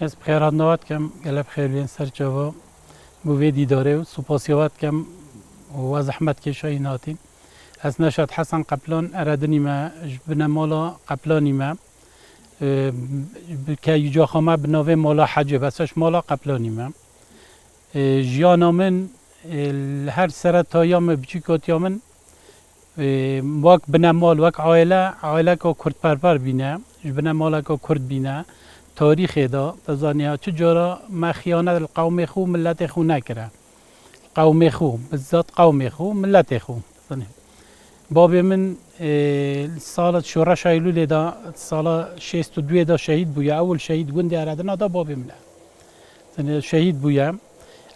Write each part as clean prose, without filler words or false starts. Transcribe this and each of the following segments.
از بخیرات نوات کم گلب خیر بین سر جوا بویدی داره و سپاسیات کم و زحمت کشایی ناتین از نشاد حسن قبلان اردنی ما جبنا مالا قبلانی ما که یجا خامه بناوه مالا حجه بسش مالا قبلانی ما جیانا من هر سر تایام بچیکاتیا من وک بنا مال وک عائله که کرد پرور بینه جبنا مالا که کرد بینه تاریخ دا تزانیه چجورا ما خیانت القوم خو ملت خو نکره قوم خو بالذات قوم خو ملت خو باب من سال شورش ایلول دا سال 62 دا شهید بویا اول شهید گنده اردنا دا باب من شهید بویا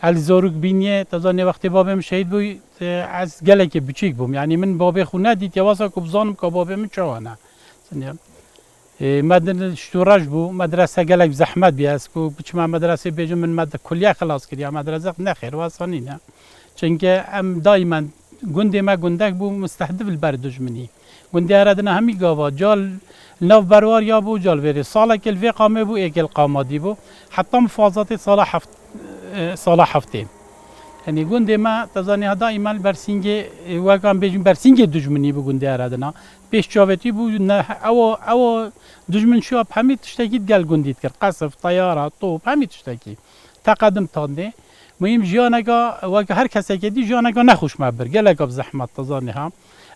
الزاروک بینیه تزانیه وقتی بابم شهید بوی از گله که بچیک بوم یعنی من باب خو ندید یواسا که بزانم که باب من چوانه مدن شورش بو مدرسه گلک زحمت بیاس کو بچما مدرسه بیجم من مد کلیه خلاص کردیم مدرسه نخیر واسانی نه چونکه ام دائما گنده ما گندک بو مستهدف البر دشمنی گنده اردنا همی گاوا جال نو بروار یا بو جال وری ساله کل وی قامه بو اکل قامادی بو حتی مفاوضات سال هفته یعنی گنده ما تزانی دائما برسینگ وگام بیجم برسینگ دشمنی بو گنده اردنا پیش جاوتی بو نه او دشمن شو همه تشتکی گل گندید کرد قصف طیاره طوب همه تشتکی تقدم تانده مهم جیانگا وگه هر کسی که دی جیانگا نخوش مبر گلک اب زحمت تزانی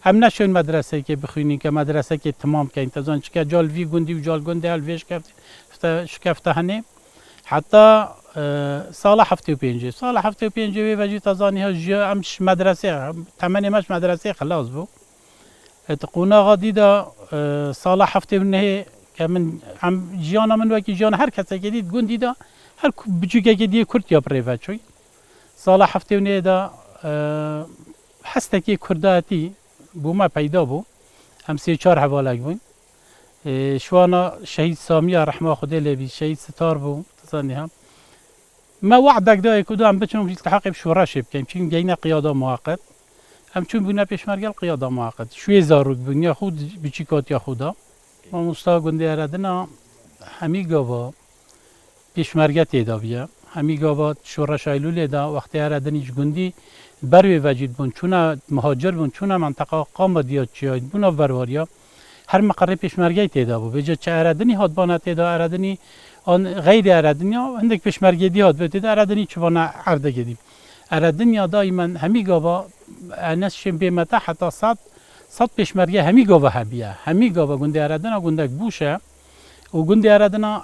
هم نشون مدرسه که بخوینی که مدرسه که تمام که انتظان چکه جال وی گندی و جال گنده الویش شکفته هنه حتی سال 75 سال 75 وجی تزانی ها امش مدرسه تمنی مش مدرسه خلاص بو تقونا غادي دا صالح هفته منه كمن عم جيانا من وكي جيانا هر كسا جديد قندي دا هر بجوكا جديد كرت يا بريفا شوي صالح هفته منه دا حستكي كرداتي بو ما پیدا بو هم 3-4 حوالك بون شوانا شهيد سامية رحمه خده لبي شهيد ستار بو تصاني هم ما وعدك دا يكودو عم بتشنو التحاق بشوراشي بكين چون جينا قيادة مؤقت هم چون بنا پیشمرگل قیاده موقت شوی زاروک بنیا خود بچیکات یا خودا ما مستا گنده اردنا همی گاوا پیشمرگت ایدا بیا همی گاوا شورش ایلول ایدا وقتی اردنیش گندی بروی وجید بون چونه مهاجر بون چونه منطقه قام دیات چیاید بونا وروریا هر مقره پیشمرگت ایدا بو بجا چه اردنی هاد بانت ایدا اردنی آن غیر اردنی هندک پیشمرگی دی هاد بتید اردنی چوانا عرده گدیم اردنیا دائما همی گاوا ناس شم بمتا حتى صد پیشمرگی همی گاوا هبیه همی گاوا گنده اردنا گندک بوشه و گنده اردنا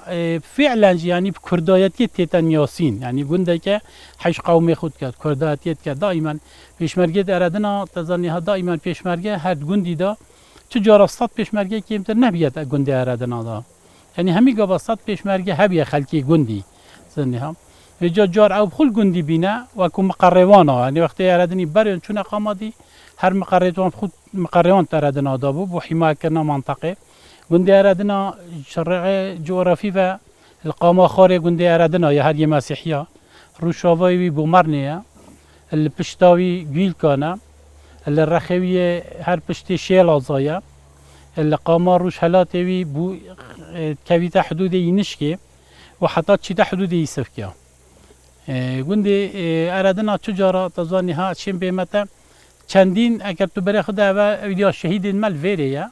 فعلا یعنی کردایتی تیتن یاسین یعنی گنده که حش قومی خود کرد کردایتیت کرد دائما پیشمرگی اردنا تزانی ها دائما پیشمرگی هر گندی دا چجورا صد پیشمرگی که امتر نبیت گنده اردنا دا یعنی همی گاوا صد پیشمرگی هبیه خلکی گندی زنی هم جار او بخل گندی بینه و کو مقروانا یعنی وقتی اردنی برین چون قامدی هر مقرروان خود مقرروان اردنا دابو بو حمایت کردن منطقه گندی اردنا شرع جغرافی و القامه خاره گندی اردنا یا هر یه مسیحیه روشاوی بومرنیه الپشتاوی گیل کانه الرخوی هر پشتی شیل آزایه القامه روش حالاتوی بو کویت حدود اینشکی و حتی چیت حدود ایسفکیه گوندی اردنا چجورا تزانی ها چیم بیمته چندین اگر تو برای خود و ویدیو شهید مال ویریه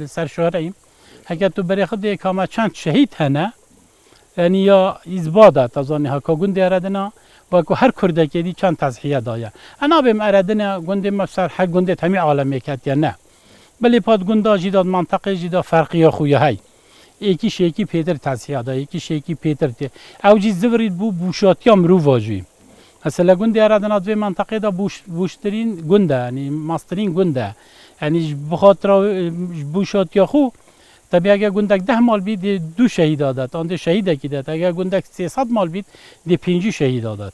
سرشاریم اگر تو برای خود کاما چند شهید هنه یعنی یا ازباده تزانی ها که گوندی اردنا و که هر کرده که دی چند تضحیه دایا انا بیم اردنا گوندی مفسر حق گوندی همی عالمی کت یا نه بلی پاد گوندا جیداد منطقه جیدا فرقی خویه های یکی شیکی پیتر تضحیه دایا یکی شیکی پیتر تی اوجی زورید بو بوشاتی امرو واجی مثلا گوندی اردنا دوی منطقه دا بوشترین گونده یعنی ماسترین گونده یعنی بخاطر بوشاتی خو طبعا اگر گوندک 10 مال بید 2 شهید دادد آن شهید کی داد اگر گوندک 300 مال بید 5 شهید دادد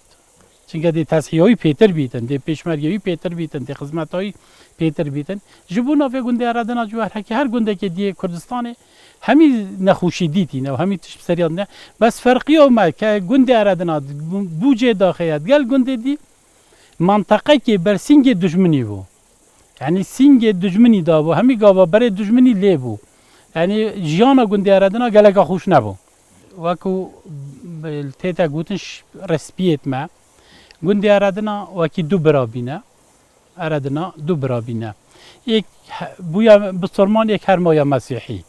چون دی تضحیه‌های پیتر بیتن دی پیشمرگی پیتر بیتن دی خدمت‌های پیتر بیتن جبونا و گوندی اردنا جوهر که هر گونده که دی کردستان همی نخوشی دیتی نه همی سریاد نه بس فرقی اومد که گوندی اردنا بوجه داخلیت گل گونده دی منطقه که بر سینگ دشمنی بو یعنی سینگ دشمنی دا بو همی گاوا برای دشمنی لی بو یعنی جیانا گوندی اردنا گلگا خوش نبو وەکو تێدا گوتنش ڕسپیت مە گوندی ئارادنا وەکی دوو برابینە ئارادنا دوو برابینە یەک بووە بسۆرمان یەک هەرمایە مەسیحی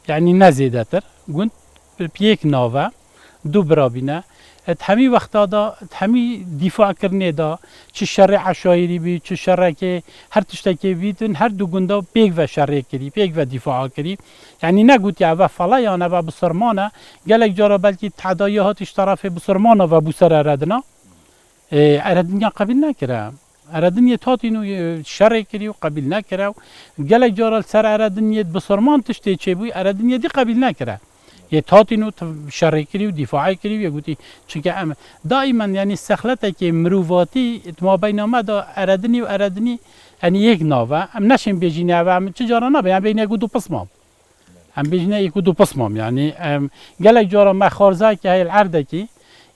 یعنی نەزێدەتر گوند پێک ناوە دوو برابینە هەمی وەختادا هەمی دیفاعکردنێدا چ شەڕی عەشایری بی چ شەڕێکێ هەر تشتێکێ بیتن هەردوو گوندا پێک بە شەڕێک کردی پێک بە دیفاع کردی یعنی نەگوتی ئەڤە فەڵەیانە بە بسەرمانە gelek cara belkî tehdaye hatiş tarafê bisirmana ve bû ser eredina erediniya qebîl nekire erediniyê hatîn û şerê kirî û qebîl nekire gelek cara ser erediniyê bisirman tiştê çêbûyî erediniyê dî qebîl nekire yê hatîn û şerê kirî û dîfaê kirî yê gotî çunke em daimen yanî sexletekê mirovatî mabeyna me da eredinî û eredinî yani yek nave em neşên bêjîne ev em çi cara nabe em bêjine ku du pismam em bêjine yek ku du pismam yani em gelek cara me xarzayekî heye li erdekî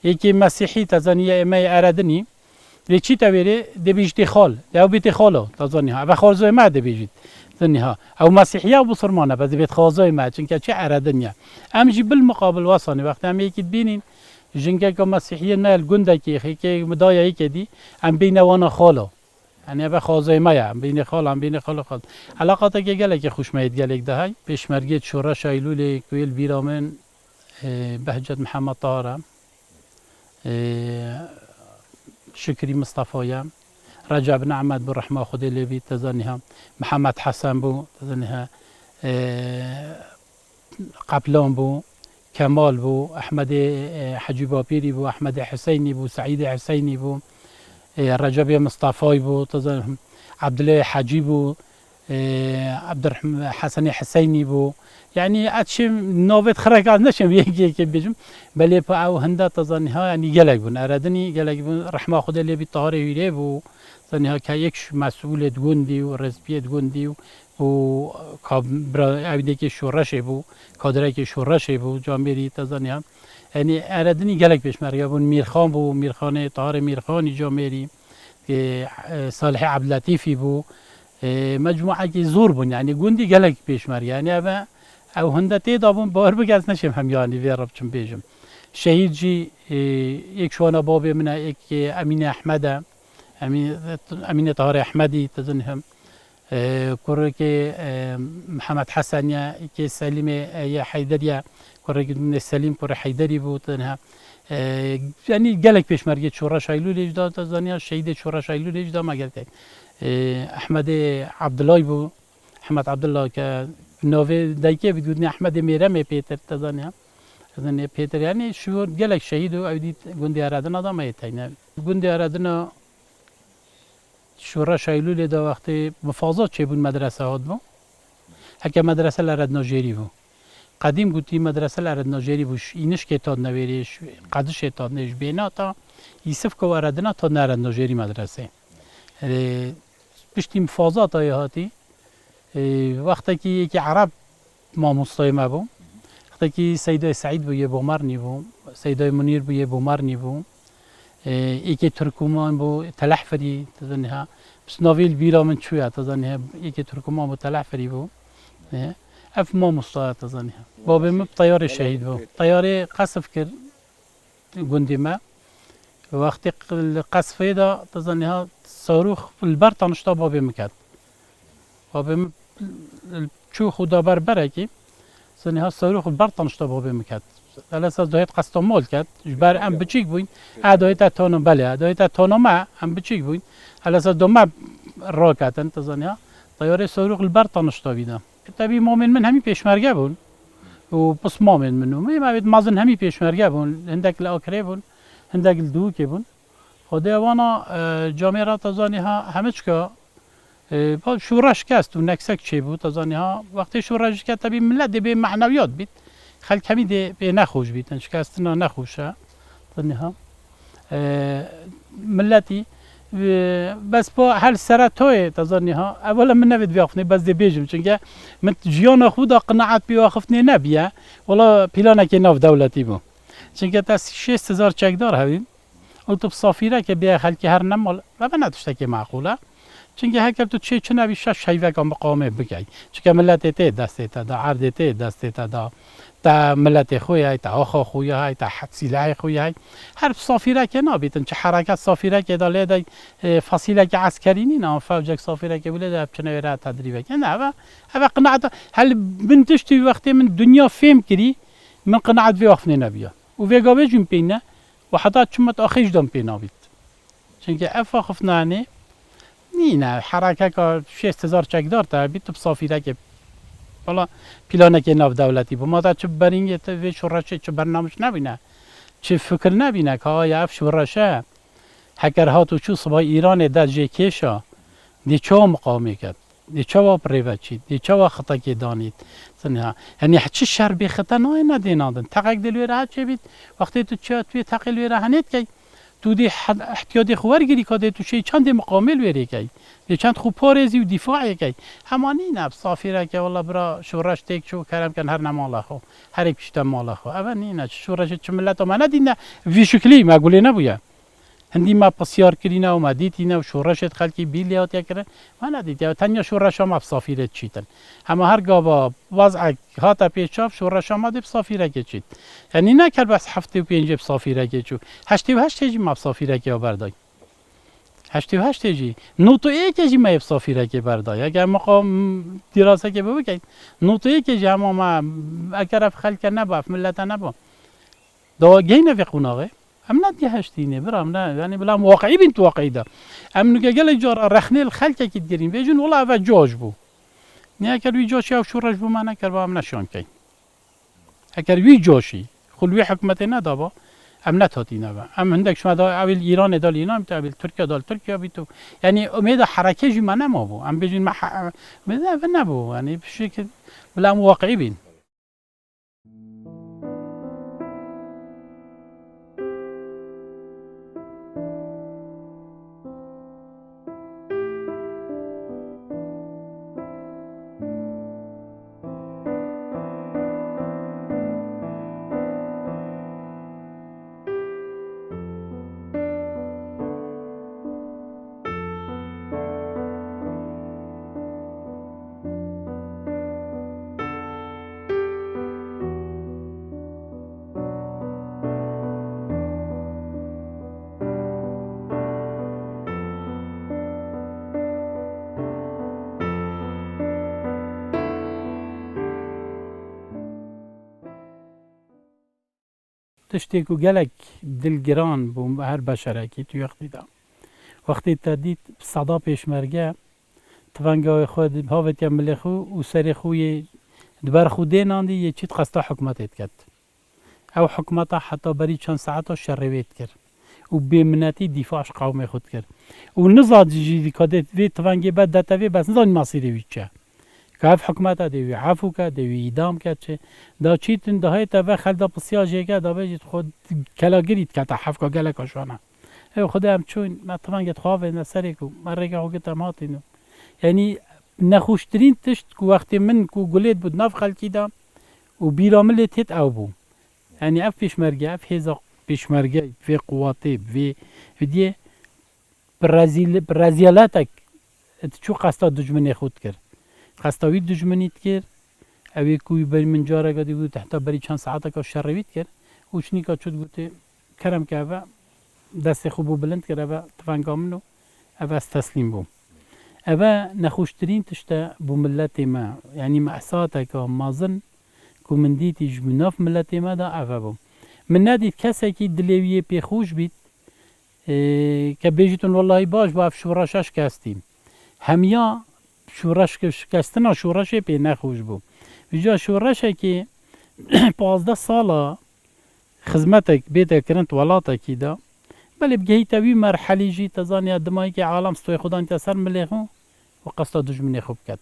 yekê mesîhî te zanî me eredinî lê çî tevêrê dibêjitê xal ew bêtê xala te zanî ha ev xarzayê me dibêjît zanî ha ew mesîhiya û bisirman e be dibêt xarzayê me çunke çi erediniye em jî bil muqabil wasanî wextê em yekî dibînîn jinkeka mesîhiyên me li gundekê xêkê midayayekê dî em bêhne wana xala yani ev xazayê me ye em bêhne xala em bêhne xala xal eleqatekê gelekî xuşmeyît gelek de hey pêşmergê şoreşa Eylûlê ku yê li bîra min Behcet Mihemed Tahar e Şükrî Mustafa ye Recep Nehmed bû rehma Xwedê lê bî te zanî ha Mihemed Hesen bû te zanî ha Qeplan bû Kemal bû Ehmedê Hecî Bapîrî bû Ehmedê Hiseynî bû Seîdê Hiseynî bû Recepê Mustafayî bû te zanî Abdulê Hecî bû Hesenê Hiseynî bû yani etşim navêt xireka neşim yekê bêjim belê ew hinda te zanî ha yani gelek bûn eredinî gelek bûn rehma Xwedê lê bî Tahirê Wîrê bû zanî ha ke yek mesûlê gundî û rezbiyê gundî û evdekî şoreşê bû kadrekê şoreşê bû camêrî te zanî ha yani eredinî gelek pêşmerge bûn Mîrxan bû Mîrxanê Tahirê Mîrxanî camêrî Salihê Ebdletîfî bû mecmuekî zor bûn yani gundî gelek pêşmerge yani ev ew hinda têda bûn bar bike ez neçim hemyanî vê re biçim bêjim şehîd jî yek şwana babê min e yek Emîne Ehmed e Emîne Tahirê Ehmedî te zanî him kurekê Mihemed Hesen ye yekê Selîmê ye Heyder ye kurekî din Selîm kurê Heyderî bû te zanî yani gelek pêşmergê şoreşa Eylûlê jî da te zanî şehîdê şoreşa Eylûlê jî da me gelek Ehmedê Abdulay bû Ehmed Abdullah ke navê daykê bî gotinê Ehmedê Mêremê Pêtir te zanî zanî Pêtir yani şu gelek şehîd û ew dî gundê eredina da me yê teyne gundê eredina şoreşa Eylûlê de wextê mifazat çêbûn medrese hat bû heke medrese li erednajêrî bû qedîm gotî medrese li erednajêrî bû înişkê tad nevêrî qedişê tad nê ji bêhna ta îsifka û eredina tad ne erednajêrî medresê piştî mifazata yê hatî wextekî yekî Ereb mamostayê me bû wextekî Seydayê Seîd bû yê Bomarnî bû Seydayê Munîr bû yê Bomarnî bû yekê Turkuman bû Telehferî te zanî ha navê li bîra min çû ye te zanî yekê Turkuman bû Telehferî bû ev mamosta ye te zanî babê min teyarê şehîd bû teyarê qesf kir gundê me wextê li qesfê da te zanî ha sarûx li ber tanişta babê min ket babê min çû xuda ber berekî zanî ha sarûx li ber tanişta babê min ket elesa dayet qesta mal ket ji ber em biçîk bûyn dayet tona belê dayet tona me em biçîk bûyn elesa do me raketin te zanî ha teyarê sarûx li ber tanişta vîda tevî mamên min hemî pêşmerge bûn û pis mamên min û me mezin hemî pêşmerge bûn hindek li Akirê bûn hindek li Dûkê bûn Xwedê wana camêra te zanî ha hemû çika şûreş kest û neksek çêbû te zanî ha wextê şûreş dike tevî millet dê bê mehnewiyat bît xelk hemî dê bê nexweş bîtin şikestina nexweş e zanî ha milletî bes pa her sere toyê te zanî ha ewela min nevê diaxivnê bez dê bêjim çunke min jiyana xwe da qinaet pêwaxivnê nebiye wala pîlanekê nav dewletî bû çunke te 6000 çekdar hevî û tu safîrekê bêye xelkê her nemal ve ne tiştekê meqûl e çunke heker tu çê çinevî şeş heyveka miqamê bikey çunke milletê tê destê te da erdê tê destê te da تا ملت خوی های تا آخا خوی های تا سلاح خوی های هر صافیره که نابیتن چه حرکت صافیره که داله دای فصیله که عسکری نه فوجک صافیره که بوده دب چنه را تدریبه که نه و قناعت هل بنتشتی وقتی من دنیا فهم کری من قناعت في وقفني نبيا وفي قابجون بينا وحتى شمت أخيش دم بينا بيت چونکه افا خفنانه نينا حركة كا شيء استزار چكدار تا بيت بصافيره که بالا پلانه که ناف دولتی بود ما تا چه برینگه تا وی شورشه چه برنامج نبینه چه فکر نبینه که آیا اف شورشه هکرها تو چو صبح ایران در جیکیشا دی چه مقاومه کرد دی چه و پریوه چید دی چه و خطا که دانید یعنی چه شر بی خطا نه ندینادن تقیق دلوی راه چه بید وقتی تو چه توی تقیل وی راه نید که تو دی احتیاطی خوار گیری که تو شی چند مقامل ویری کی دی چند خوب پارزی و دفاعی کی همانی نب صافیره که والله برا شورش تک شو کرم کن هر نمال خو هر یک شتم مال خو اول نه شورش چه ملت ما ندینه وی شکلی مقوله نبوده هندی ما بسیار کرینا و ما دیتینا و شورشت خلکی بیلیات یکره ما ندیدیم تنیا شورش ما بصافیره چیتن اما هر گاوا وضع هات پیشاف شورش ما دی بصافیره که چیت یعنی نه کل بس هفته و پنج بصافیره که چو هشتی و هشتی ما بصافیره که بردای هشتی و هشتی جی نوتو یک جی ما بصافیره که بردای اگر مقام دراسه که بگید نوتو یک جی اما ما اگر خلک نبا ملت نبا دو گینه في قناغه ام ندی هشتینه برام نه یعنی بلام واقعی بنت واقعی ده ام نگه گل جارا رخنه الخلک که دیرین بیجون والله و جاج بو نه کر وی جاشی او شورش بو من کر با ام نشان کی اگر وی جاشی خلوی حکمت ندابا ام نتاتی نه ام هندک شما دا اول ایران دال ایران تا اول ترکیه دال ترکیه بیتو یعنی امید حرکه جی من ما بو ام بیجون ما نه بو یعنی بشکل بلام واقعی بین تشتی کو گلک دلگران بوم هر بشره کی تو وقتی تا دید صدا پیشمرگه تفنگای خود هاوت یا ملخو و سر خوی دبر خودی ناندی یه چیت قصدا حکمتت کرد او حکمتا حتی بری چند ساعتا شرویت کرد و بیمنتی دفاعش قوم خود کرد و نزاد جیدی کادت وی تفنگی بد دتوی بس نزاد مصیری ویچه که اف حکمتا دیوی عفو که دیوی ایدام که چه دا چیتن دا های تا خل دا پسیاجه که دا بجید خود کلاگیرید که تا حفکا گلک آشانه او خود هم چون ما تفنگت خواه نسری کو من رگه خوگت هم هاتینو یعنی نخوشترین تشت که وقتی من که گلید بود ناف خلکی دا و بیرامل تیت او بو یعنی اف پیشمرگه اف هزا پیشمرگه في قواتی في دیه برازیلاتک چو قصدا دجمنی خود کرد قصداوی دشمنیت کرد اوی کوی بری من جاره گدی بود حتی بری چند ساعت که شرویت کرد اوچنی که چود گوته کرم که اوه دست خوبو بلند کرد اوه تفنگامنو اوه از تسلیم بوم اوه نخوشترین تشتا بو ملت ما یعنی محساته که مازن که من دیتی جمناف ملت ما دا اوه بوم من ندید کسی که دلیویه پی خوش بید که بیجیتون والله باش با اف شوراشش کستیم همیا شورش که شکستنا شورش پی نخوش بو ویجا شورشه که 15 ساله خدمتک بیت کرنت ولاتا کی دا بله بگهی تاوی مرحلی جی تزانی ادمایی که عالم ستوی خدا انتصر ملیخو و قصدا دجمنی خوب کد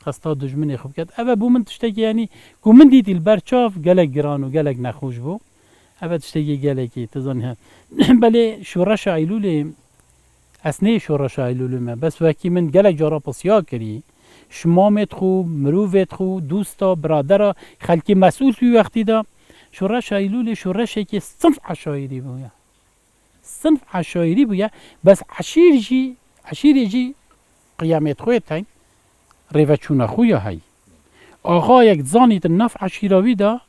قصدا دجمنی خوب کد اوه بو من تشتکی یعنی که من دیدی البرچاف گلک گران و گلک نخوش بو اوه تشتکی گلکی تزانی بله شورش ایلولی اسنه شورش ایلولی ما بس وکی من گلک جارا پسیا کری شمامت خو مروفت خو دوستا برادر خلکی مسئول توی وقتی دا شورش ایلول شورشی که صنف عشایری بویا صنف عشایری بویا بس عشیر جی قیامت خوی تاین ریوچون خویا های آقایک زانیت نف عشیراوی دا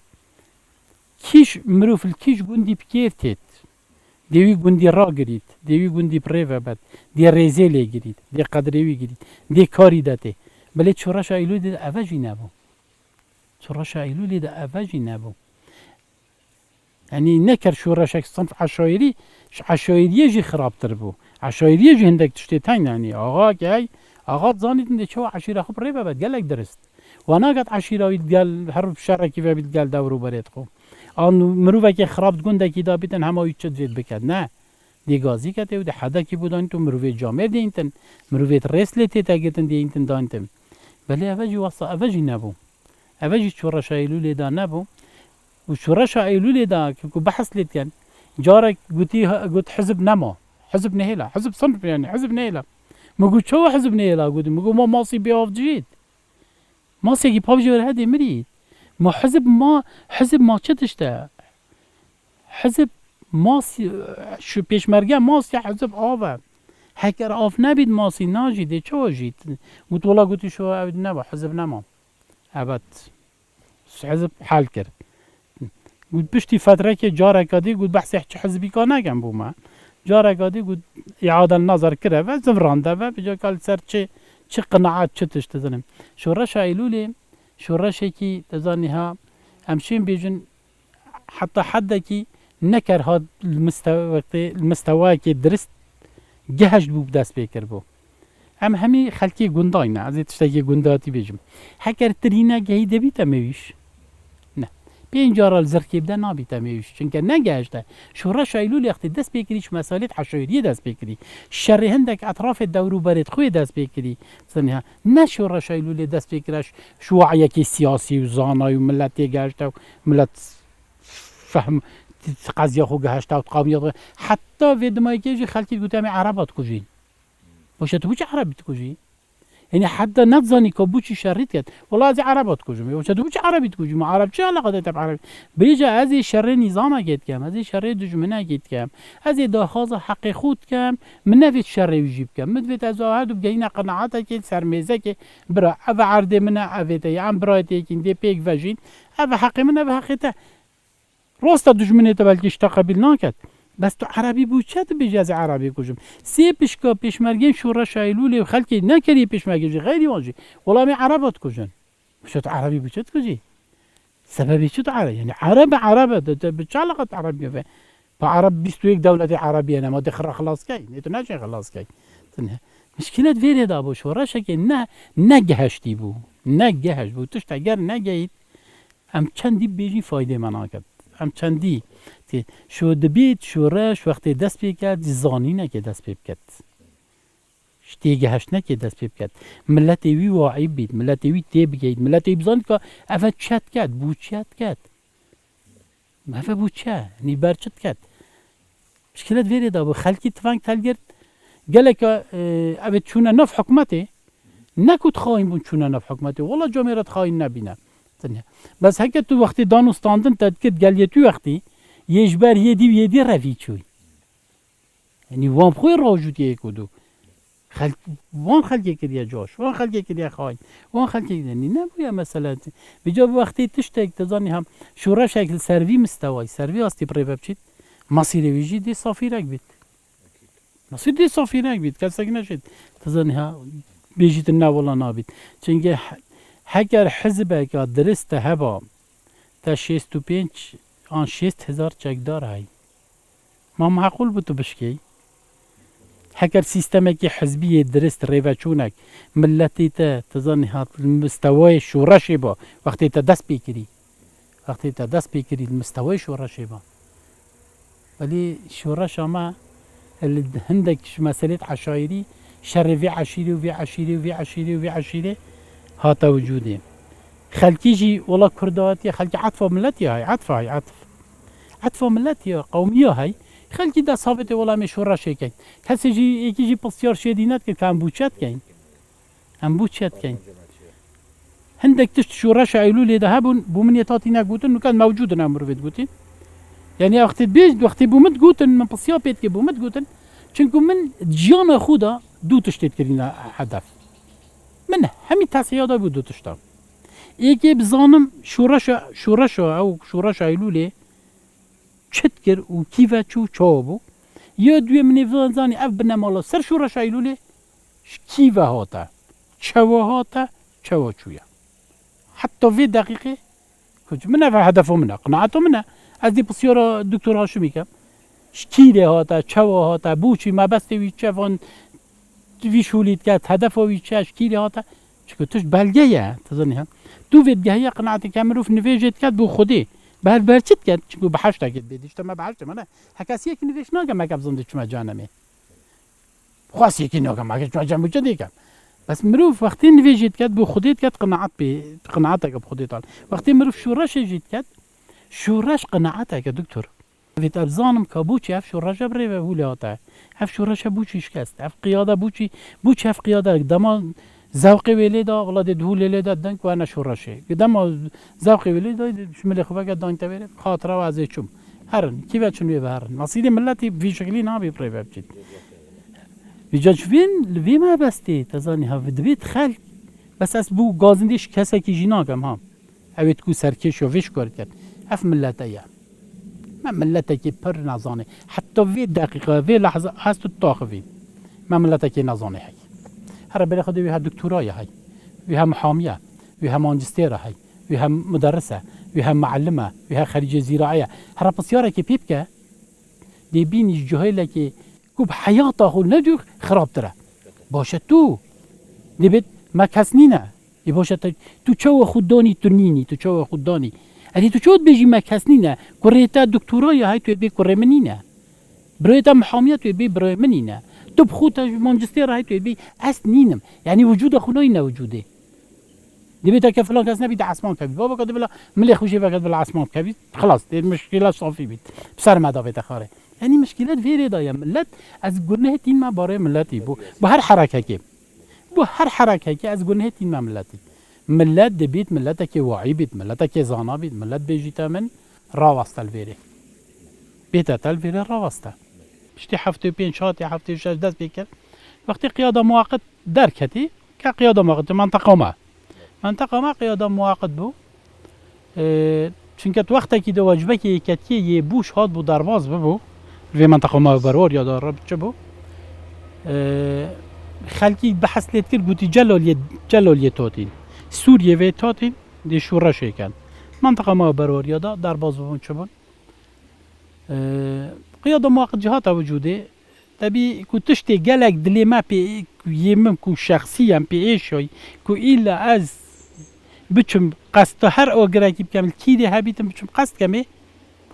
کیش مروف کیش گوندی بکیرتید دیوی گوندی را گرید دیوی گوندی پریوه بد دی ریزیلی گرید دی قدریوی گرید دی کاری داته بله چورش ایلول دی اوجی نبو چورش ایلول دی اوجی نبو یعنی نکر شورشک صنف عشایری عشایریه جی خرابتر بو عشایریه جی هندک تشتی تنگ یعنی آقا که ای آقا زانید دی چو عشیره خب ریوه بد گلک درست و ناگت عشیراوی گل هر شرکی و بید گل دورو برید خو آن مروفه که خراب گنده کی دا بیتن همه چه زید بکد نه دی گازی کته و دی حدا کی بودن تو مروفه جامعه دینتن مروفه رسلتی تاگتن دینتن دانتم ولی اوجی واسه اوجی نبو اوجی چورش ایلول دا نبو و چورش ایلول دا که بحث لیت کن جارك قلت حزب نما حزب نهيلا حزب صنف يعني حزب نهيلا مقول شو حزب نهيلا قلت مقول ما ماصي بيوف جيد ماصي كي بابجي ولا هذه مريد ما حزب ما شتشته حزب ماصي شو بيشمرجع ماصي حزب آوه هكر آف نبيد ماصي ناجي دي شو جيت قلت والله قلت شو أبد نما حزب نما أبد حزب حال كرد قلت بشتي فترة كي جارك هادي قلت بحثي حزبي كان نگم بوما جارك هادي قلت إعادة النظر كره و زفرانده و بجا قال سر چه قناعات چه تشتزنم شورش ایلولی شورشی که تزانی ها همشین بیجن حتی حد کی نکر ها المستوى که درست جهش بو دست بکر بو همی خلکی گندای نه از تشتگی گنداتی بیجم هکر ترینه گهی دبی تمیش نه پینجارال زرکی بده نابی تمیش چونکه نگهشته شورش ایلولی اختی دست بکریش مسالت حشایریه دست بکری شر هندک اطراف دورو برد خوی دست بکری زنها نه شورش ایلولی دست بکرش شوعیه که سیاسی و زانای و ملتی گهشته و ملت فهم قضیه خو گهشته و قومیت حتی ودمایی که خلکی گوته همی عربات کجین باشه تو بچه عربی کجی یعنی حتی نتزانی که بوچی شرید کرد والله از عربات کجیم باشه تو بچه عربی کجیم عرب چه علاقه داره به عربی بیجا از شر نظام گید کم از شر دشمنه گید کم از داخاز حق خود کم من نفید شر وجیب کم مدفت از آهد و بگین قناعت که سرمیزه که برا او عرض من اویته یا برایتی که دی پیک وجین او حق من او حقیقت راست دشمنه تا بلکه اشتا قبیل نکد بس تو عربی بوچه تو بیجی از عربی کجم سی پیشکا پیشمرگین شورش ایلولی و خلکی نکری پیشمرگی غیری واجی والله می عربات کجن بشه تو عربی بوچه تو کجی سببی چه تو عربی یعنی عربه بچه علاقت عربی به با عرب 21 دولت عربیه نما دخل خلاص کی نه تو نشه خلاص کی مشکلت ویره دا بو شورش که نه نگهشتی بو نگهش بو توش اگر نگهید هم چندی بیجی فایده مناکد هم چندی شو دبیت شورش وقتی دست بکرد زانی نکه دست بکرد شتیگه هش نکه دست بکرد ملت وی واعی بید ملت وی تیب گید ملت وی بزند که افت چت کرد بو چت کرد افت بو چه نی بر چت کرد مشکلت ویره دا بو خلکی تفنگ تلگرد گله که افت چونه نف حکمته نکود خواهیم بون چونه نف حکمته والله جامعرت خواهیم نبینه بس هکه تو وقتی دانستاندن تدکت گلیه تو وقتی یجبر یدی روی چوی یعنی وام خوی راجود یک کدو وان خلقی کریه جاش وان خلقی کریه خواهی وان خلقی یعنی نبویا مثلا بجا وقتی تشتک تزانی هم شورا شکل سروی مستوای سروی هستی پری بچید مسیر ویجی دی صافیرک بید مسیر دی صافیرک بید کسک نشد تزانی ها بیجیت نه ولا نابید چنگه هگر حزبه که درست هبا تا 65 آن 6000 چکدار های ما معقول بود تو بشکی هگر سیستمی که حزبی درست ریوچونک ملتی تا تزانی ها مستوای شورشی با وقتی تا دست بکری مستوای شورشی با ولی شورش اما هندک مسئله عشایری شر وی عشیری و وی عشیری و وی عشیری و وی عشیری هاتا وجوده خلکی جی والله کرداتی خلکی عطف ملتی های عطف ملتی های قومی های خلکی دا ثابت والله می شورش کن کسی جی یکی جی پسیار شدینت که هم بوچت کن هندک تشت شورش ایلولی ده هبون بومنیتاتی نگوتن نکن موجود نمروید گوتین یعنی وقتی بومت گوتن من پسیار پیت که بومت گوتن چونکه من جیان خودا دو تشتید کرین هدف من همین تصحیحات بود دو تشتم یکی بزانم شورش او شورش ایلوله چت کر و کیف چو چابو یا دوی منی زانی اف بنمالا سر شورش ایلوله کیف هاتا چوا هاتا چوا چویا حتی في دقیقه كنت منها في هدفه منها قناعته منها ازدي بسيارة دكتور هاشمي كم شكيلي هاتا چوا هاتا بوشي ما بس وي چفان في شوليت كات هدفه وي شكيلي هاتا شكو تش بهالجاية تظنها تو في الجاية قناعتي كاملو في نفيجت كات بو خدي بهالبرشت كات شكو بحشتا كات بيديش تما بحشتا مانا هكاسيه كي نفيش ناقا ما كابزن دي چما جانمي خواسيه كي ناقا ما كابزن جانمي چا ديكم بس مروف وقتی نویجید کرد بو خودت کرد قناعتك بخودت آن وقتی مروف شورش جید کرد شورش قناعتك دکتر ویت ابزانم که بوچی اف شورش بره و هوله آتا اف شورش بوچی شکست اف قیاده بوچی اف قیاده دما ذوقی ولی دا ولاد دهول لی دا دنگ و انا شورشه دما ذوقی ولی دا شمل خوبه که دانگ تبره خاطره و ازی چوم هرن کی بچون وی هرن مسیل ملتی بی شکلی نابی پری بچید ویجاج فين لفي ما بستي تزاني ها دبيت خلق بس اس بو غازنديش كسا كي جيناكم ها اويت كو سركش وفيش كورت اف ملتايا ما ملتك بر نظاني حتى في دقيقه في لحظه هست الطاخفي ما ملتك نظاني هي هر بلا خدي بها دكتوراه هي بها محاميه بها ماجستير هي بها مدرسه بها معلمه بها خريجه زراعيه هر بسياره كي بيبكا دي بين الجهيله كي كوب حياته خو ندو خراب ترى باشه تو دبت ما كسنينا باشه تو چو خودانی تنيني تو چو خودانی ادي تو چود بيجي ما كسنينا كوريتا دكتوراه هاي تو بي كورمنينا بريتا محاميه تو بي برمنينا تو بخوت ماجستير هاي تو بي اسنينم يعني وجود خناينا وجوده دبت كفلان كاس نبي عسمان كبي بابا قد بلا ملي خوشي فقط بالعسمان كبي خلاص دي المشكله صافي بيت بسر ما دافت خاره يعني مشكلات فيري دايا ملت از گونه تين ما باره ملتي بو بهر حركه كي بو هر حركه كي از گونه تين ما ملتي ملت دبيت ملتك واعي بيت ملتك زانا بيت ملت بيجيتا من راوستا الفيري بيتا الفيري راوستا بشتي حفتي بين شاتي حفتي شاش دست بيكر وقت قياده مؤقت دركتي كقياده مؤقت منطقه ما قياده مؤقت بو چونکه وقتی که دو واجبه که یکتی یه بوش هات بو درواز ببو في منطقه ما برور يا دار بتشبو خلقي بحث لتر قلت جلال توتين سوريا في توتين دي شورا شيكان منطقه ما برور يا دار باز بون تشبون قياده مواقع جهات وجوده تبي كنتشتي قالك دلي ما بي يمم كو شخصيا بي ايشوي كو الا از بچم قصد هر اوگراکی بكامل كيدي هابيتم بچم قصد كمي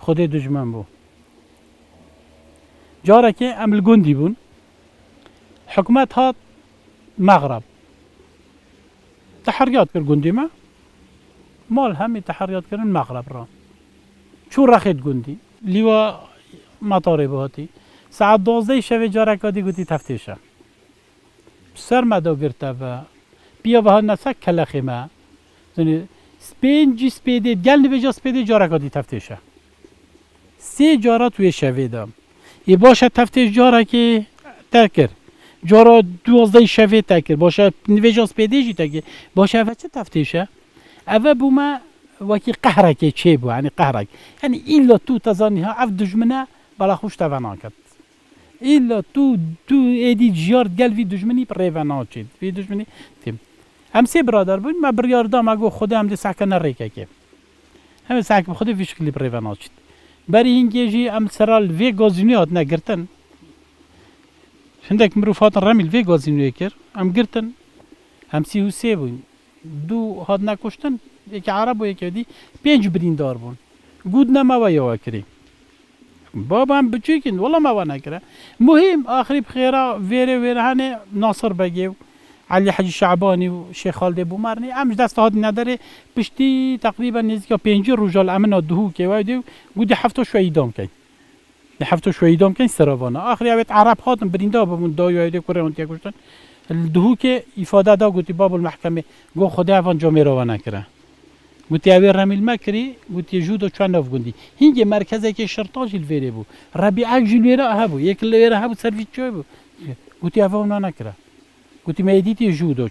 خودي دجمن بو جارك ام الجندي بون حكومات هات مغرب تحريات كر جندي ما مال هم تحريات كرن مغرب را شو رخيت جندي لوا مطاري بهاتي ساعة 12 شب جارك دي قلتي تفتيشه سر مدو گرته و بیا و نسک کلخی ما زنی سپینجی سپیده گل نویجا سپیده جارک دی تفتیشه 3 جارا توی شوی دام ای باشه تفتیش جارا که تکر جارا 12 شوی تکر باشه نویجا سپیده جی تکر باشه و چه تفتیشه اوه بوما وکی قهرک چه بو یعنی قهرک یعنی ایلا تو تزانی ها اف دجمنه بلا خوش توانا کد ایلا تو ایدی جیار گل وی دجمنی پر ریوانا چید وی دجمنی تیم هم 3 برادر بود ما بریار دام اگو خودم هم دی سکن ریکه که هم سکن خودی فی شکلی پر ریوانا چید بری اینگه جی هم سرال وی گازینی هات نگرتن شندک مروفات رمیل وی گازینی کر هم گرتن هم 33 بود 2 هات نکشتن یک عرب و یک دی 5 بریندار بود گود نما و یا کری بابا هم بچیکن والله ما وانا كره مهم آخری بخیره ویره هنه ناصر بگیو علی حجی شعبانی و شیخ خالد بومرنی امش دست هاد نداره پشتی تقریبا نزدیک 5 رجال امن دهو که وایدو گودی 7 شوی دام کن 7 شوی دام کن سراوانا آخری اوت عرب هاتن بریندا بمون دای وایدو کره اون تیا گشتن دهو که ifade دا گوتی باب المحکمه گو خدا افان جامعه روانه کره گوتی اوی رمیل مکری گوتی جودو چند افگوندی هینگه مرکزه که شرطاج الویره بو ربیعه جلویره هبو یک لویره هبو سرویس چوی بو گوتی اوی اونا نکره گوتی میدیتی جودو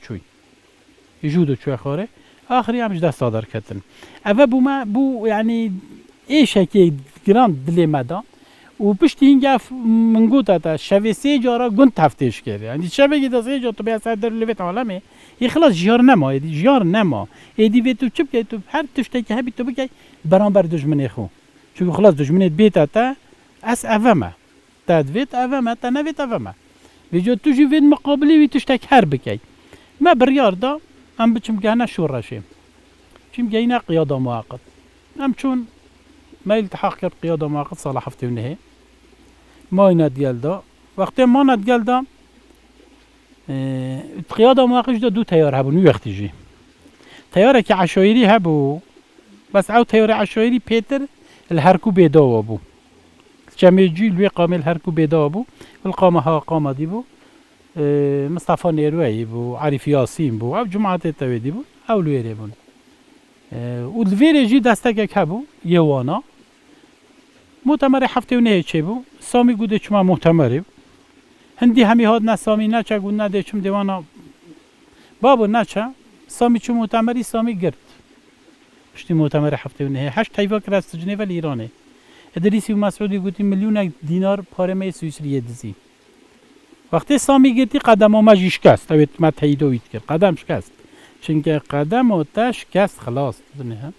چوی خواره آخری همش دست صادر کردن اوه بو ما بو يعني ایش هکی گراند دلی مدا و پشتی اینگه من گوتا تا شوی 3 جارا گند تفتیش کرده یعنی شوی گیتا 3 جا تو بیا سر در لویت عالمه ای خلاص جیار نما ایدی جیار نما ایدی وی تو چپ که تو هر تشتی که هبی تو بگی برانبر دشمنی خو چون خلاص دشمنیت بیتا تا اس اوه ما تدویت اوه ما تا نویت اوه ما ویجا تو جی وید مقابلی وی تشتک هر بکی ما بریار دا ام بچم گهنه شور رشیم چیم گهنه قیاده مواقت ام چون ما التحاق کرد قیاده مواقت سال هفته و نهی ما ندگل دا وقتی ما ندگل دا قیاده مواقعش دا 2 تیار هبو نوی وقتی جی تیاره که عشایری هبو بس او تیار عشایری پیتر الهرکو بیدا وابو جمعی جی لوی قامل هرکو بیدا وابو القامه ها قامه دی بو مصطفى نیروی بو عارف یاسین بو او جماعت تویدی بو او لویره بون و الویره جی دستک هبو یوانا مؤتمر هفته و نهی چه بو سامی گوده چما محتمره هندی همی هاد نه سامی نچه گود نده چم دیوانا بابو نچه سامی چو مؤتمری سامی گرد پشتی مؤتمر هفته و نهی 8 تایفا کرد از جنیو ایرانه ادریسی و مسعودی گوتی میلیون دینار پارمه سوئیسریه دزی وقتی سامی گرتی قدم ما شکست اوید ما تاییدوید کرد قدم شکست چونکه قدم و تا شکست خلاص دنیا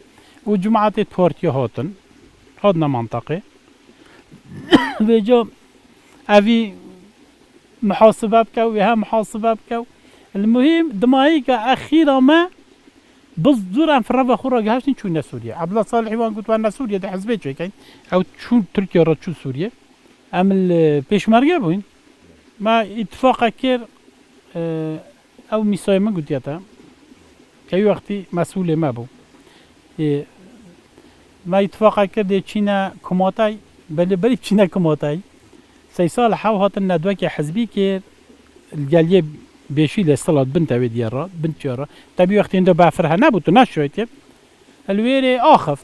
و جماعت تورتیا هاتن هادنا منطقه و جا اوی محاسبه بکو و هم محاسبه بکو المهم دمایی که اخیرا ما بس دور فروا خورا گهشتین چون سوریه عبدالله صالحی وان گفت وان سوریه ده حزبه چه کن او چون ترکیه را چون سوریه عمل پیشمرگه بوین ما اتفاق کر او میسای من گفت یاتا که وقتی مسئول ما بو ما اتفاق کرده چینا کماتای بلی چینا کماتای 3 سال حاو هاتن ندوه که حزبی که الگلیه بیشی لستلات بنت اوی دیارا بنت یارا تبی وقتی اینده بافرها نبود و نشویتیم الویره آخف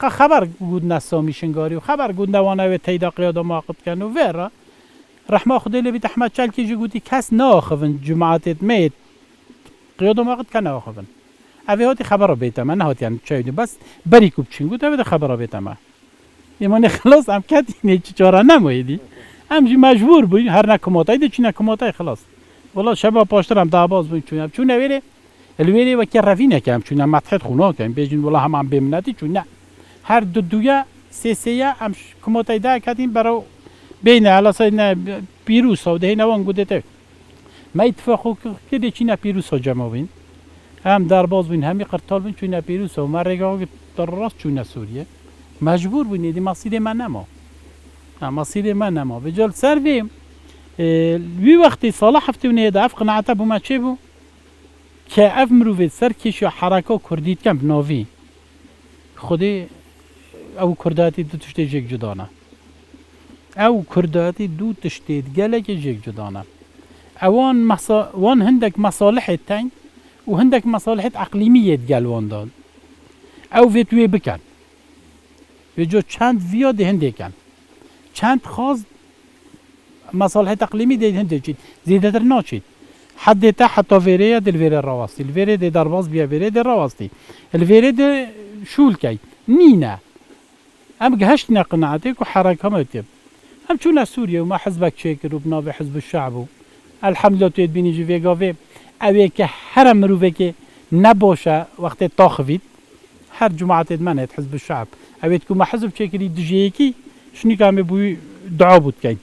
خبر گود نسامی شنگاری و خبر گود نوانه و تیدا قیاده ماقب کن و ویرا رحمه خدا لبی احمد چلکی جو گودی کس ناخفن جماعتت میت قیاده ماقب کن ناخفن اوی هاتی خبر بیتا من هاتی یعنی چایدی بس بری کوب چین گود اوی خبر بیتا من ایمان خلاص هم کتی نیچی چاره نمایدی همجی مجبور بودی هر نکماتای ده چی نکماتای خلاص والله شبا پاشترم دعواز بودی چون اویره الویره و که روی نکم چون متحد خونا کن بیجین والله هم بمنتی چون نه هر دویا سه هم کماتای ده کتیم برای بین علاسای نه پیروس و ده نوان گوده ته ما اتفاقو که چی نه پیروس ها جمع بین هم درباز بین همی قرطال بین چون نه پیروس و مرگاه در راست چون سوریه مجبور بودی دی مسیر من نما مسیر من نما بجال سرویم وی وقتی سال هفته و نه دفع قناعت بو ما چه بو که اف مروفید سر کش یا حرکا کردید کم بناوی خودی او کرداتی دو تشتی جگ جدانه او کرداتی دو تشتی گله که جگ جدانه وان هندک مصالحت تین و هندک مصالحت اقلیمیت گل وان داد او ویتوی بکن جو چند ویا ده هنده کن چند خواست مصالح اقلیمی ده هنده چید زیده در ناچید حد تا حتی ویره دل ویره رواستی الویره ده درباز بیا ویره ده رواستی الویره ده شول کی نینه ام گهشت نقناعته که حرکه همتیم هم چون سوریه و ما حزبك شاكر وبنابي حزب الشعب الحمد لله تيد بيني جي فيغافي اوه که هر مروفه که نباشه وقتی تاخوید هر جماعت منت حزب الشعب اوه که ما حزب شاكري دجيكي شنو كامي بوي دعا بود كاين